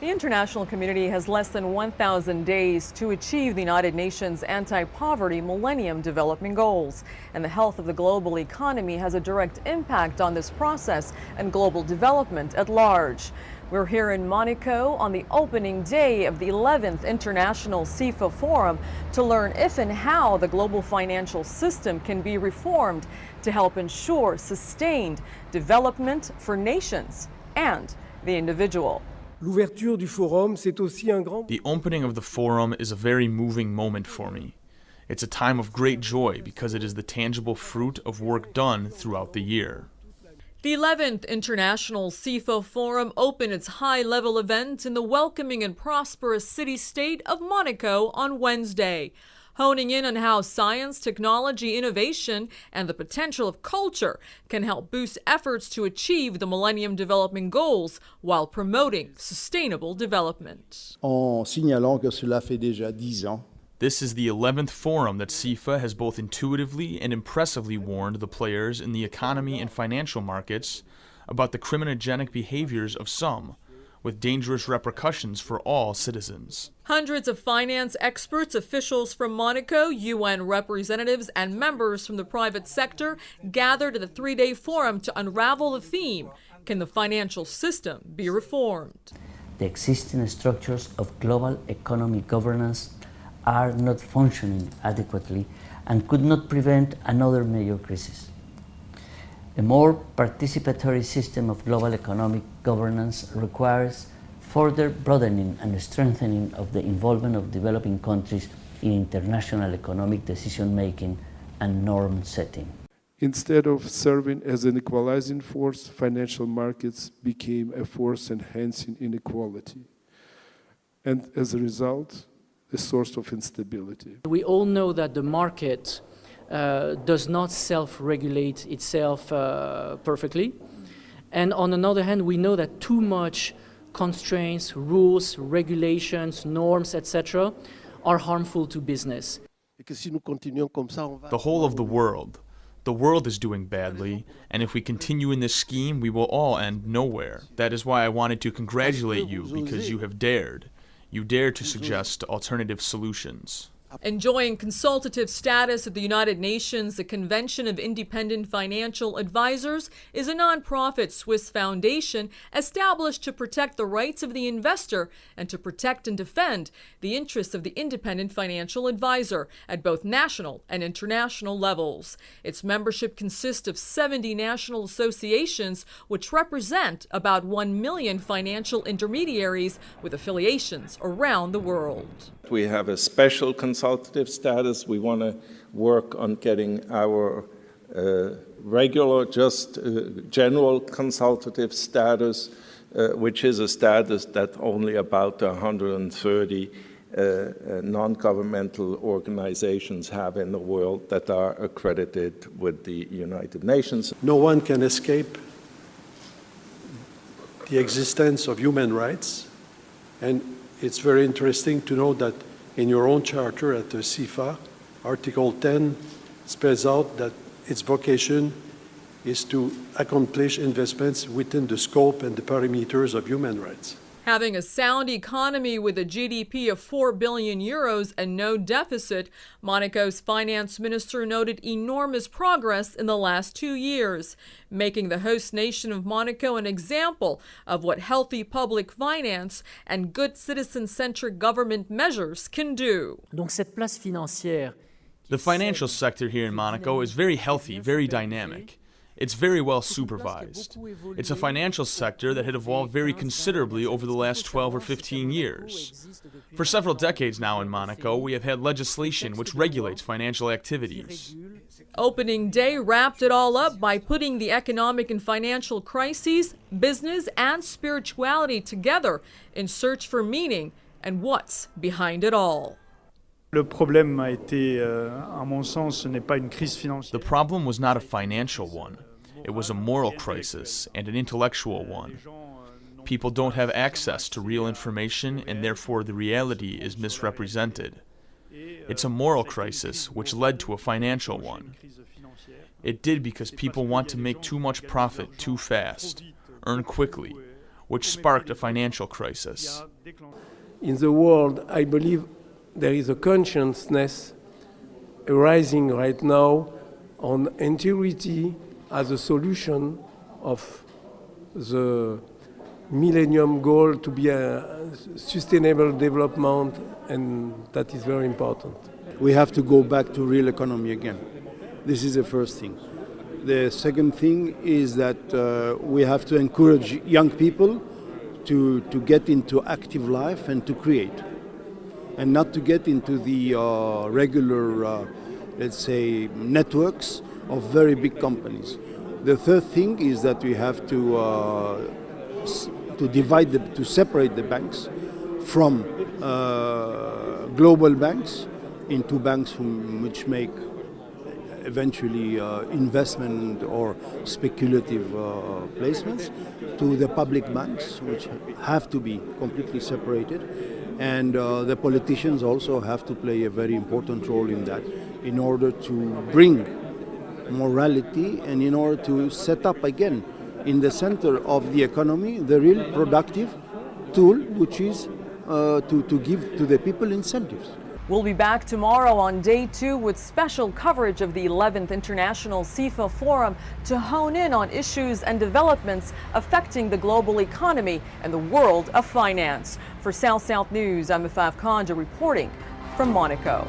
The international community has less than 1,000 days to achieve the United Nations anti-poverty Millennium Development Goals. And the health of the global economy has a direct impact on this process and global development at large. We're here in Monaco on the opening day of the 11th International CIFA Forum to learn if and how the global financial system can be reformed to help ensure sustained development for nations and the individual. The opening of the forum is a very moving moment for me. It's a time of great joy because it is the tangible fruit of work done throughout the year. The 11th International CIFA Forum opened its high-level event in the welcoming and prosperous city-state of Monaco on Wednesday, honing in on how science, technology, innovation, and the potential of culture can help boost efforts to achieve the Millennium Development Goals while promoting sustainable development. En signalant que cela fait déjà 10 ans. This is the 11th forum that CIFA has both intuitively and impressively warned the players in the economy and financial markets about the criminogenic behaviors of some, with dangerous repercussions for all citizens. Hundreds of finance experts, officials from Monaco, UN representatives, and members from the private sector gathered at the three-day forum to unravel the theme, can the financial system be reformed? The existing structures of global economic governance are not functioning adequately and could not prevent another major crisis. A more participatory system of global economic governance requires further broadening and strengthening of the involvement of developing countries in international economic decision-making and norm-setting. Instead of serving as an equalizing force, financial markets became a force enhancing inequality, and as a result, a source of instability. We all know that the market does not self-regulate itself perfectly. And on another hand, we know that too much constraints, rules, regulations, norms, etc. are harmful to business. The whole of the world is doing badly, and if we continue in this scheme, we will all end nowhere. That is why I wanted to congratulate you, because you have dared. You dared to suggest alternative solutions. Enjoying consultative status at the United Nations, the Convention of Independent Financial Advisors is a nonprofit Swiss foundation established to protect the rights of the investor and to protect and defend the interests of the independent financial advisor at both national and international levels. Its membership consists of 70 national associations, which represent about 1 million financial intermediaries with affiliations around the world. We have a special consultative status. We want to work on getting our regular, general consultative status, which is a status that only about 130 non-governmental organizations have in the world that are accredited with the United Nations. No one can escape the existence of human rights, and it's very interesting to know that in your own charter at the CIFA, Article 10 spells out that its vocation is to accomplish investments within the scope and the parameters of human rights. Having a sound economy with a GDP of 4 billion euros and no deficit, Monaco's finance minister noted enormous progress in the last 2 years, making the host nation of Monaco an example of what healthy public finance and good citizen-centric government measures can do. Donc cette place financière. The financial sector here in Monaco is very healthy, very dynamic. It's very well supervised. It's a financial sector that had evolved very considerably over the last 12 or 15 years. For several decades now in Monaco, we have had legislation which regulates financial activities. Opening day wrapped it all up by putting the economic and financial crises, business, and spirituality together in search for meaning and what's behind it all. Le problème a été, à mon sens, ce n'est pas une crise financière. The problem was not a financial one. It was a moral crisis and an intellectual one. People don't have access to real information, and therefore the reality is misrepresented. It's a moral crisis which led to a financial one. It did because people want to make too much profit too fast, earn quickly, which sparked a financial crisis. In the world, I believe there is a consciousness arising right now on integrity as a solution of the millennium goal to be a sustainable development, and that is very important. We have to go back to real economy again. This is the first thing. The second thing is that we have to encourage young people to get into active life and to create, and not to get into the regular, let's say, networks of very big companies. The third thing is that we have to separate the banks from global banks into banks which make eventually investment or speculative placements, to the public banks, which have to be completely separated. And the politicians also have to play a very important role in that, in order to bring morality and in order to set up again in the center of the economy the real productive tool, which is to give to the people incentives. We'll be back tomorrow on day 2 with special coverage of the 11th International CIFA Forum to hone in on issues and developments affecting the global economy and the world of finance. For South News, I'm Afaf Kanja reporting from Monaco.